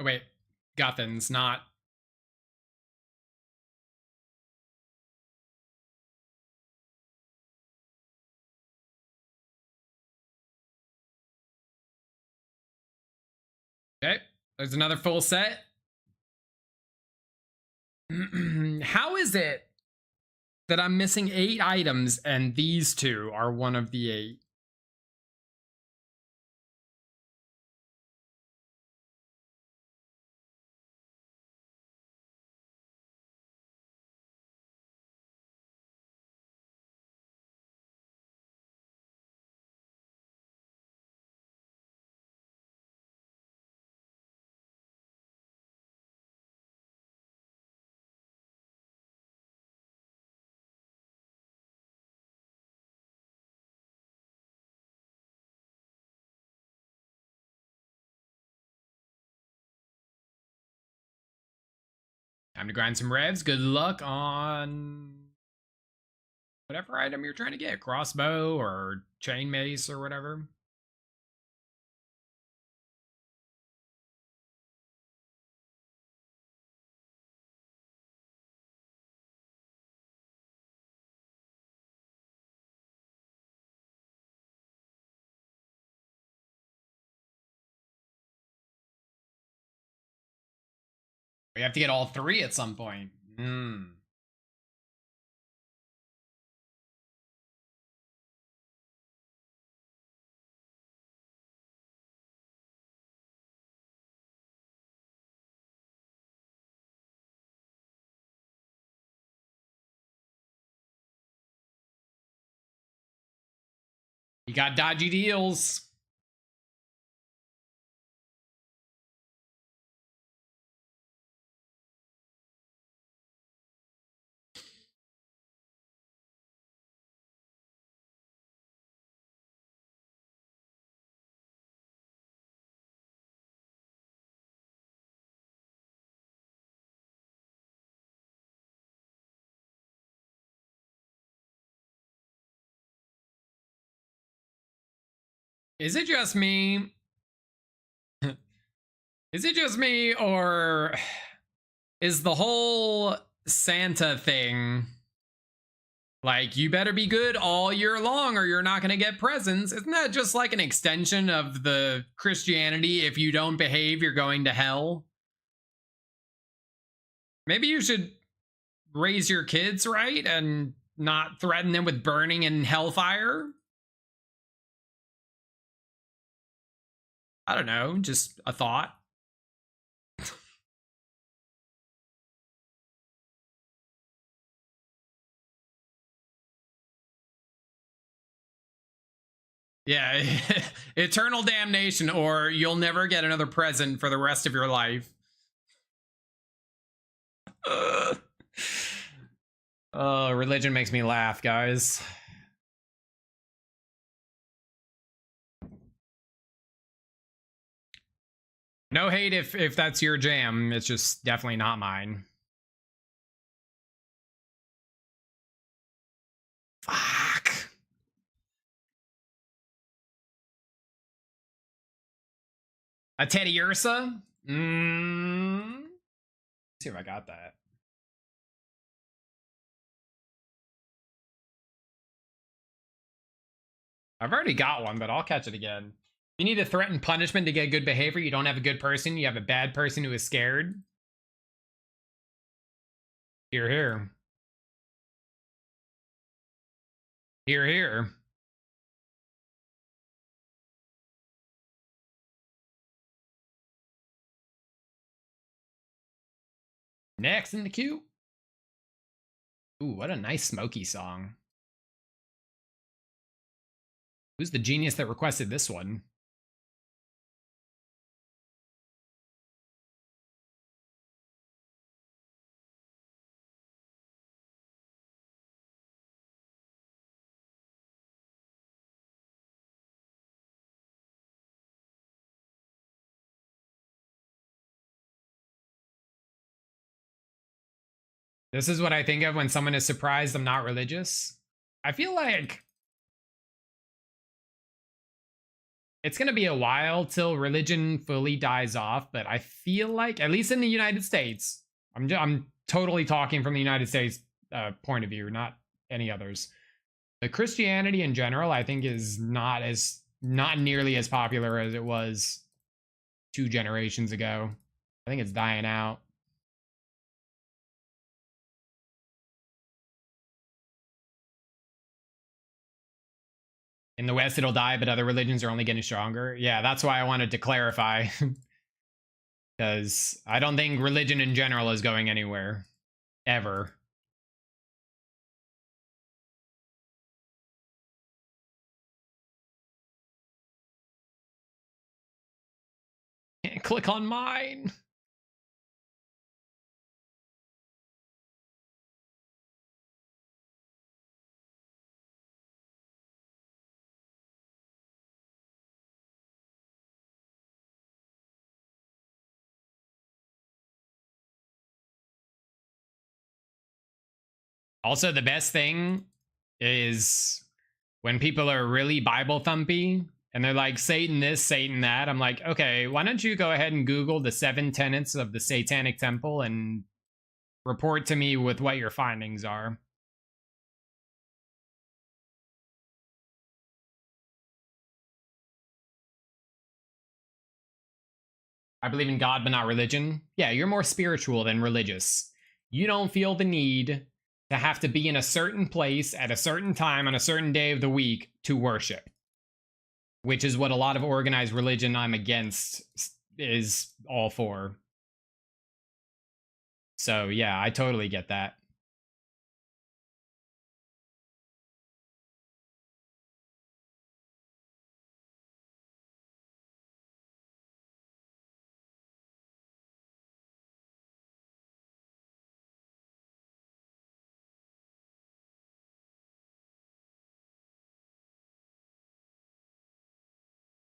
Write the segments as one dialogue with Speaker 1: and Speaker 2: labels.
Speaker 1: Oh, wait. Guthans, not... Okay, there's another full set. How is it that I'm missing 8 items and these 2 are one of the 8? Time to grind some revs. Good luck on whatever item you're trying to get. Crossbow or chain mace or whatever. We have to get all 3 at some point. You got dodgy deals. Is it just me? Is it just me, or is the whole Santa thing like, you better be good all year long or you're not going to get presents? Isn't that just like an extension of the Christianity, if you don't behave, you're going to hell? Maybe you should raise your kids right and not threaten them with burning in hellfire? I don't know, just a thought. Yeah, eternal damnation, or you'll never get another present for the rest of your life. Oh, religion makes me laugh, guys. No hate if that's your jam. It's just definitely not mine. Fuck. A Teddy Ursa? Let's see if I got that. I've already got one, but I'll catch it again. You need to threaten punishment to get good behavior. You don't have a good person. You have a bad person who is scared. Here, here. Here, here. Next in the queue. Ooh, what a nice smoky song. Who's the genius that requested this one? This is what I think of when someone is surprised I'm not religious. I feel like it's going to be a while till religion fully dies off, but I feel like, at least in the United States, I'm totally talking from the United States point of view, not any others. The Christianity in general, I think, is not nearly as popular as it was 2 generations ago. I think it's dying out. In the West, it'll die, but other religions are only getting stronger. Yeah, that's why I wanted to clarify. Because I don't think religion in general is going anywhere. Ever. Can't click on mine. Also, the best thing is when people are really Bible thumpy and they're like, Satan this, Satan that. I'm like, okay, why don't you go ahead and Google the 7 tenets of the Satanic Temple and report to me with what your findings are. I believe in God, but not religion. Yeah, you're more spiritual than religious. You don't feel the need to have to be in a certain place at a certain time on a certain day of the week to worship, which is what a lot of organized religion I'm against is all for. So, yeah, I totally get that.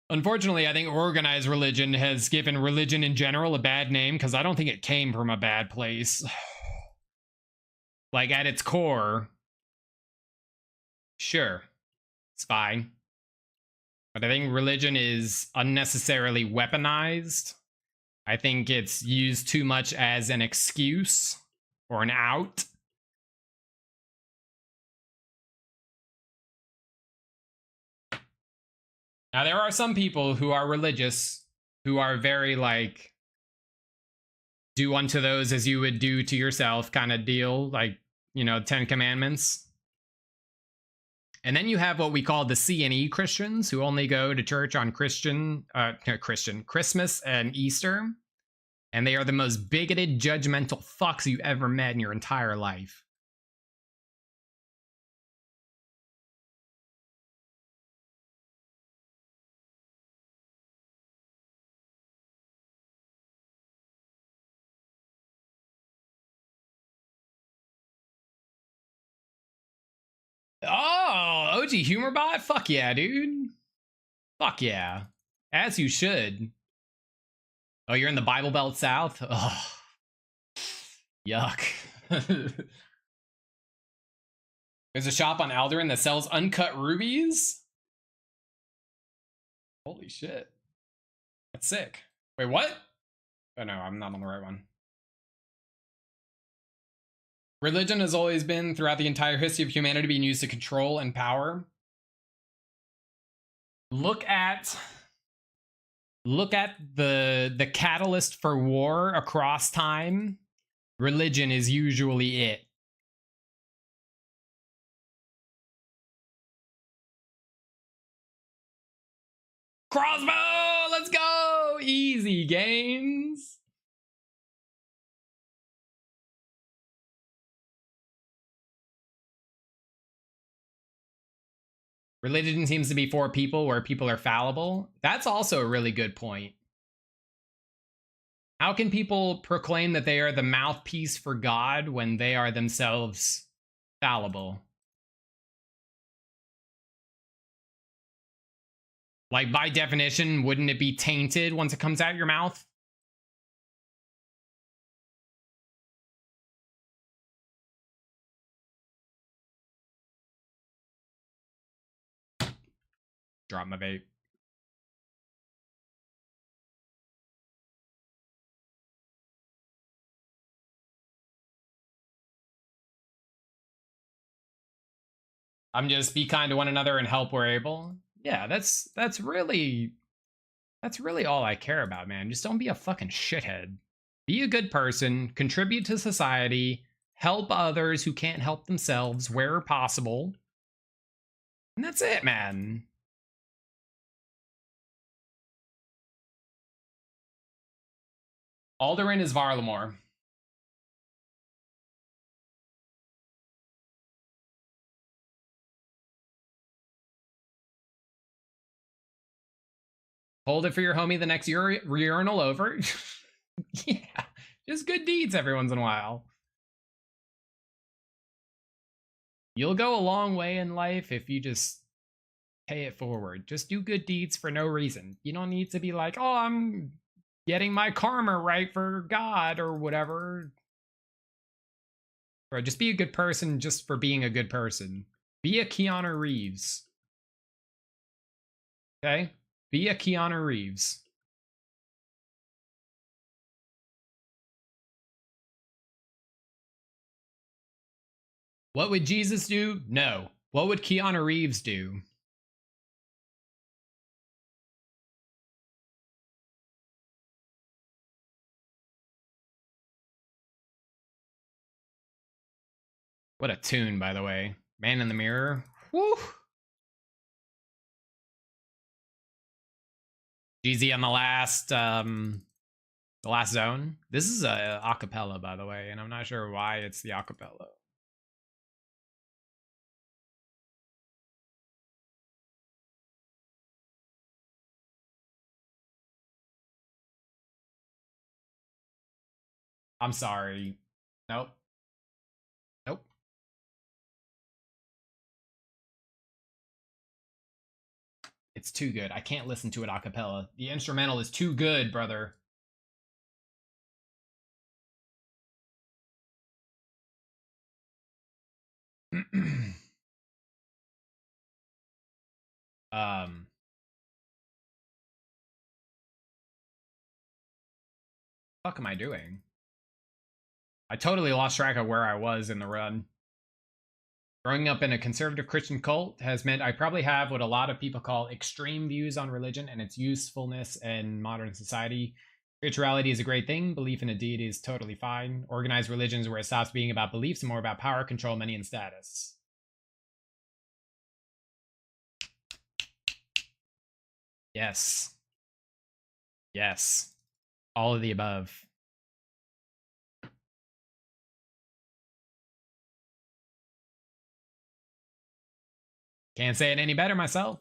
Speaker 1: Unfortunately, I think organized religion has given religion in general a bad name because I don't think it came from a bad place. Like, at its core, sure, it's fine. But I think religion is unnecessarily weaponized. I think it's used too much as an excuse or an out. Now, there are some people who are religious who are very like, do unto those as you would do to yourself kind of deal, like, you know, 10 Commandments. And then you have what we call the C&E Christians who only go to church on Christmas and Easter. And they are the most bigoted, judgmental fucks you ever met in your entire life. Oh, OG Humorbot? Fuck yeah, dude. Fuck yeah. As you should. Oh, you're in the Bible Belt South? Oh, yuck. There's a shop on Alderan that sells uncut rubies? Holy shit. That's sick. Wait, what? Oh no, I'm not on the right one. Religion has always been, throughout the entire history of humanity, being used to control and power. Look at the catalyst for war across time. Religion is usually it. Crossbow! Let's go! Easy games. Religion seems to be for people where people are fallible. That's also a really good point. How can people proclaim that they are the mouthpiece for God when they are themselves fallible? Like, by definition, wouldn't it be tainted once it comes out your mouth? Drop my vape. I'm just be kind to one another and help where able. Yeah, that's really all I care about, man. Just don't be a fucking shithead. Be a good person, contribute to society, help others who can't help themselves where possible. And that's it, man. Alderaan is Varlamore. Hold it for your homie the next urinal over. Yeah, just good deeds every once in a while. You'll go a long way in life if you just pay it forward. Just do good deeds for no reason. You don't need to be like, oh, I'm getting my karma right for God or whatever. Bro, just be a good person just for being a good person. Be a Keanu Reeves. Okay? Be a Keanu Reeves. What would Jesus do? No. What would Keanu Reeves do? What a tune, by the way. Man in the Mirror. Woo! GZ on the last zone. This is a acapella, by the way, and I'm not sure why it's the acapella. I'm sorry. Nope. Nope. It's too good. I can't listen to it a cappella. The instrumental is too good, brother. Fuck am I doing? I totally lost track of where I was in the run. Growing up in a conservative Christian cult has meant I probably have what a lot of people call extreme views on religion and its usefulness in modern society. Spirituality is a great thing. Belief in a deity is totally fine. Organized religions where it stops being about beliefs and more about power, control, money, and status. Yes. Yes. All of the above. Can't say it any better myself.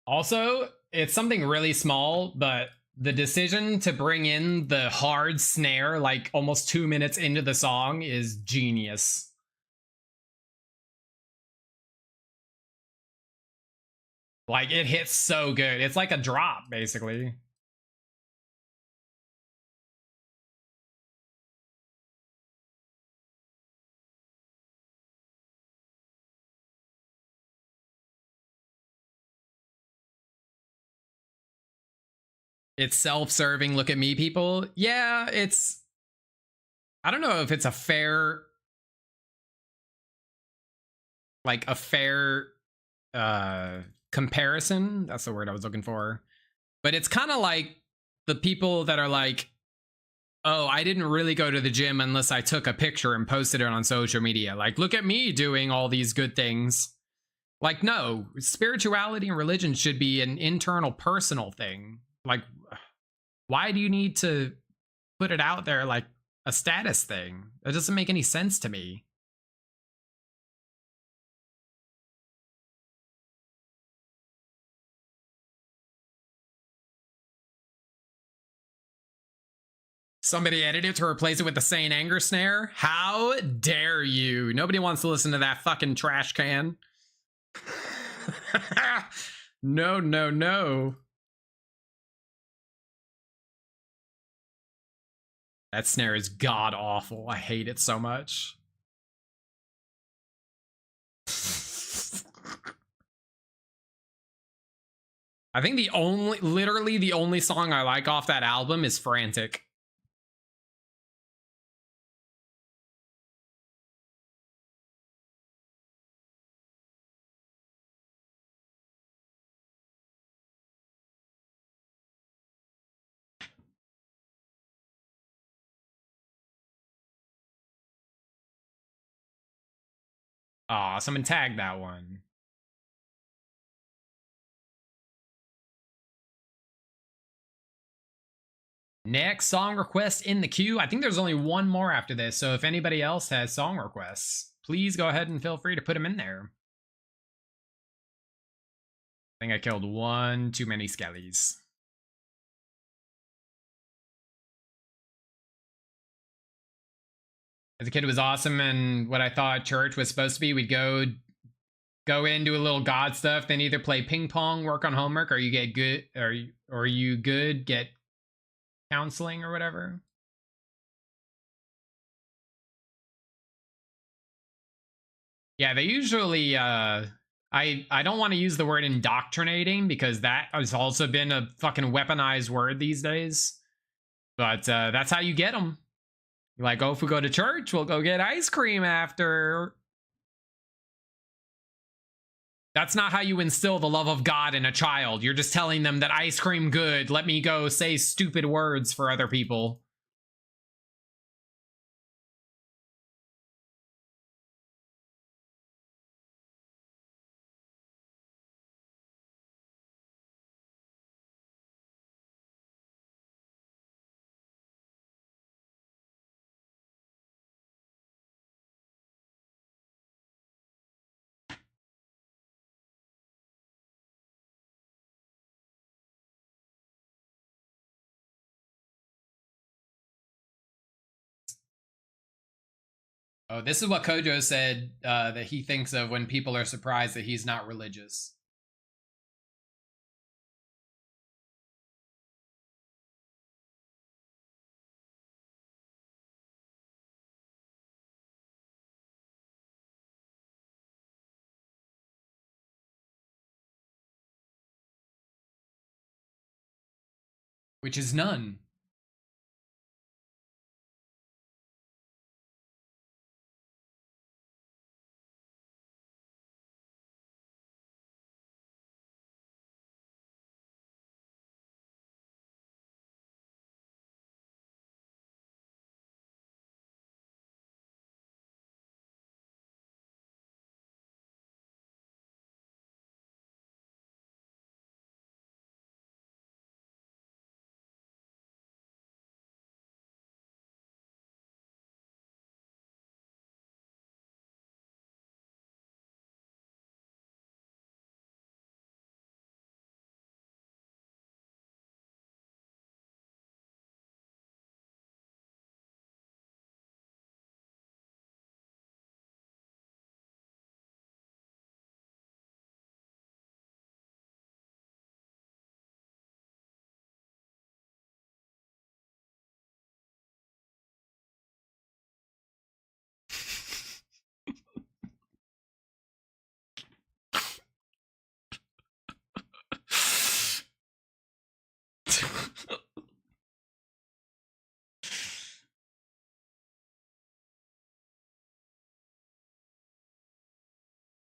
Speaker 1: Also, it's something really small, but the decision to bring in the hard snare like almost 2 minutes into the song is genius. Like, it hits so good. It's like a drop, basically. It's self-serving, look at me, people. Yeah, it's... I don't know if it's a fair... Like, a fair comparison. That's the word I was looking for. But it's kind of like the people that are like, oh, I didn't really go to the gym unless I took a picture and posted it on social media. Like, look at me doing all these good things. Like, no, spirituality and religion should be an internal, personal thing. Like, why do you need to put it out there like a status thing. That doesn't make any sense to me. Somebody edited to replace it with the sane anger snare. How dare you? Nobody wants to listen to that fucking trash can. No, no, no. That snare is god awful. I hate it so much. I think literally the only song I like off that album is Frantic. Aw, someone tagged that one. Next song request in the queue. I think there's only one more after this, so if anybody else has song requests, please go ahead and feel free to put them in there. I think I killed one too many skellies. As a kid, it was awesome, and what I thought church was supposed to be, we'd go in, do a little God stuff, then either play ping pong, work on homework, or you get good, or you good, get counseling or whatever. Yeah, they usually I don't want to use the word indoctrinating because that has also been a fucking weaponized word these days. But that's how you get them. Like, oh, if we go to church, we'll go get ice cream after. That's not how you instill the love of God in a child. You're just telling them that ice cream good. Let me go say stupid words for other people. Oh, this is what Kojo said that he thinks of when people are surprised that he's not religious. Which is none.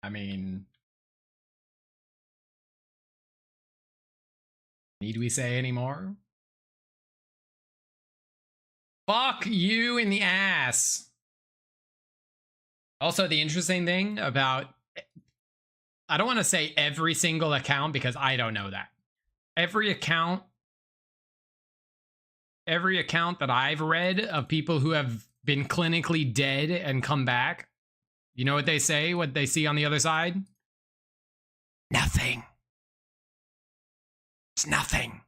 Speaker 1: I mean, need we say any more? Fuck you in the ass. Also, the interesting thing about, I don't want to say every single account because I don't know that. Every account every account that I've read of people who have been clinically dead and come back, you know what they say? What they see on the other side? Nothing. It's nothing.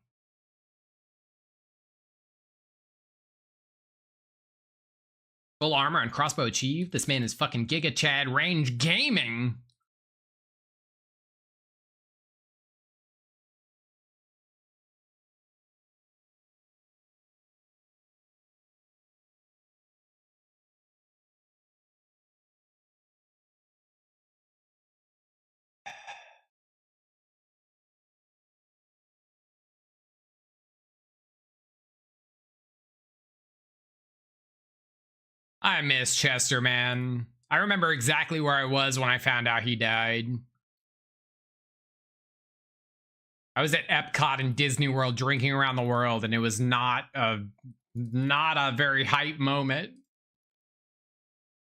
Speaker 1: Full armor and crossbow achieved. This man is fucking Giga Chad range gaming. I miss Chester, man. I remember exactly where I was when I found out he died. I was at Epcot in Disney World drinking around the world, and it was not a very hype moment.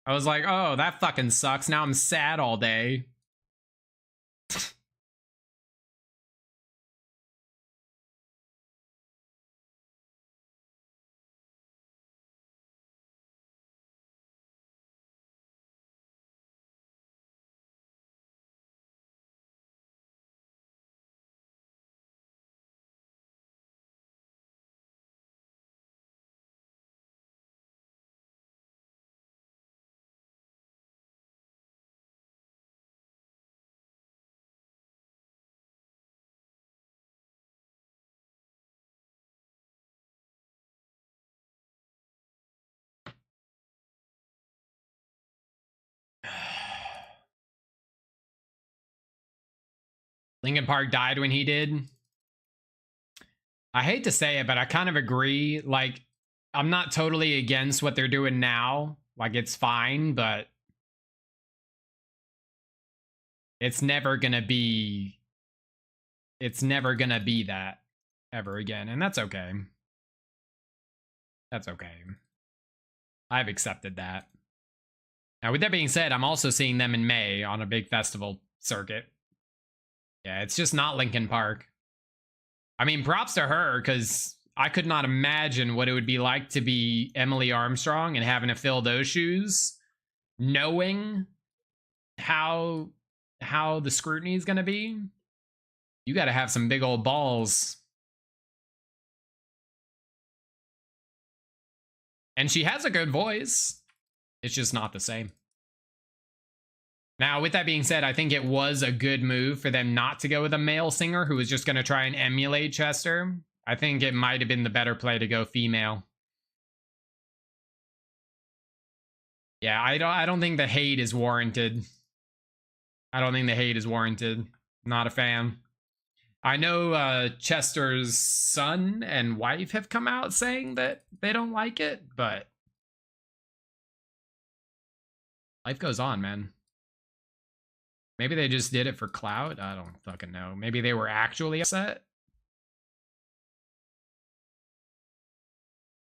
Speaker 1: I was like, oh, that fucking sucks. Now I'm sad all day. Linkin Park died when he did. I hate to say it, but I kind of agree. Like, I'm not totally against what they're doing now. Like, it's fine, but it's never gonna be that ever again, and that's okay. That's okay. I've accepted that. Now, with that being said, I'm also seeing them in May on a big festival circuit. Yeah, it's just not Linkin Park. I mean, props to her, because I could not imagine what it would be like to be Emily Armstrong and having to fill those shoes, knowing how the scrutiny is going to be. You got to have some big old balls. And she has a good voice. It's just not the same. Now, with that being said, I think it was a good move for them not to go with a male singer who was just going to try and emulate Chester. I think it might have been the better play to go female. Yeah, I don't think the hate is warranted. I don't think the hate is warranted. Not a fan. I know Chester's son and wife have come out saying that they don't like it, but life goes on, man. Maybe they just did it for clout. I don't fucking know. Maybe they were actually upset.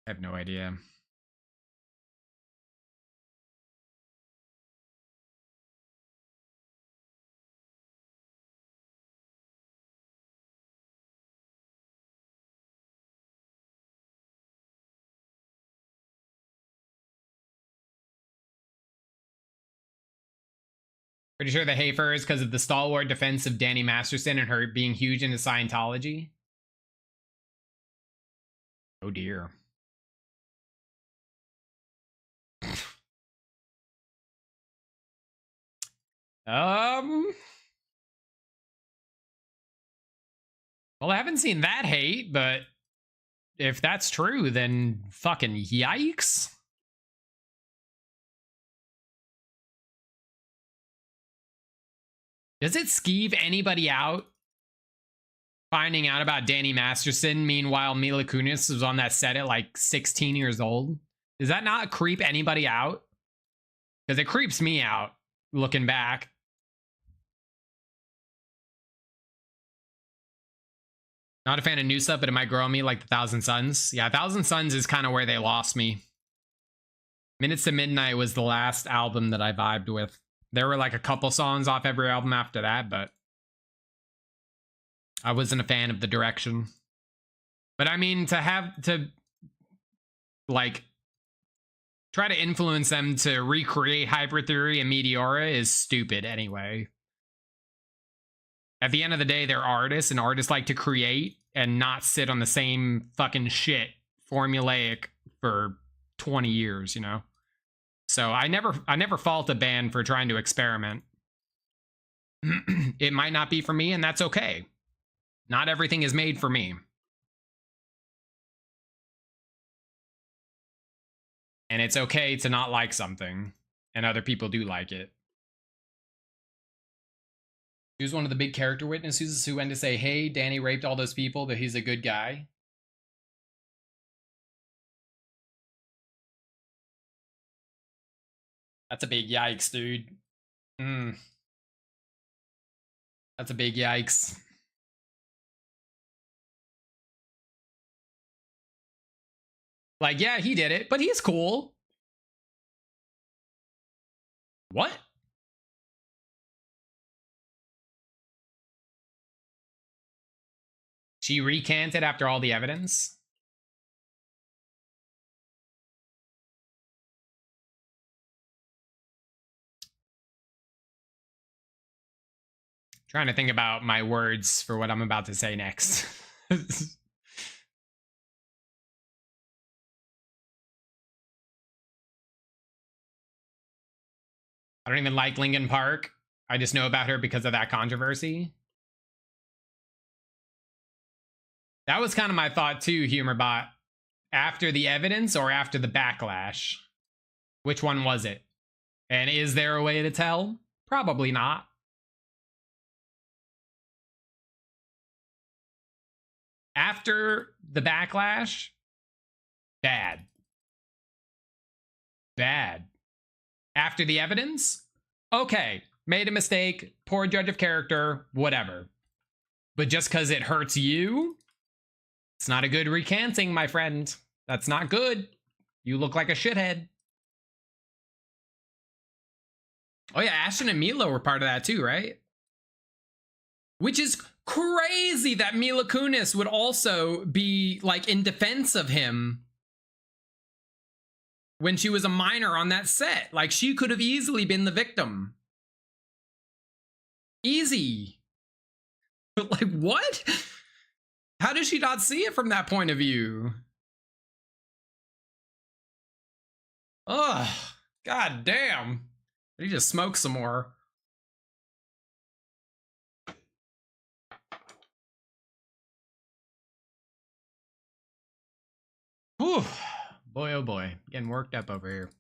Speaker 1: I have no idea. Pretty sure the Hafer is because of the stalwart defense of Danny Masterson and her being huge into Scientology. Oh dear. Well, I haven't seen that hate, but if that's true, then fucking yikes. Does it skeeve anybody out finding out about Danny Masterson? Meanwhile, Mila Kunis was on that set at like 16 years old. Does that not creep anybody out? Because it creeps me out looking back. Not a fan of new stuff, but it might grow on me like the Thousand Suns. Yeah, Thousand Suns is kind of where they lost me. Minutes to Midnight was the last album that I vibed with. There were like a couple songs off every album after that, but I wasn't a fan of the direction. But I mean, to like try to influence them to recreate Hypertheory and Meteora is stupid anyway. At the end of the day, they're artists, and artists like to create and not sit on the same fucking shit formulaic for 20 years, you know? So I never fault a band for trying to experiment. It might not be for me, and that's okay. Not everything is made for me. And it's okay to not like something, and other people do like it. He was one of the big character witnesses who went to say, hey, Danny raped all those people, but he's a good guy. That's a big yikes, dude. That's a big yikes. Like, yeah, he did it, but he's cool. What? She recanted after all the evidence? Trying to think about my words for what I'm about to say next. I don't even like Linkin Park. I just know about her because of that controversy. That was kind of my thought too, Humorbot. After the evidence or after the backlash? Which one was it? And is there a way to tell? Probably not. After the backlash, bad. Bad. After the evidence, okay, made a mistake, poor judge of character, whatever. But just because it hurts you, it's not a good recanting, my friend. That's not good. You look like a shithead. Oh yeah, Ashton and Mila were part of that too, right? Which is crazy that Mila Kunis would also be like in defense of him when she was a minor on that set. Like, she could have easily been the victim. Easy. But like, what? How does she not see it from that point of view? Ugh, god damn. I need to smoke some more. Whew. Boy, oh boy. Getting worked up over here.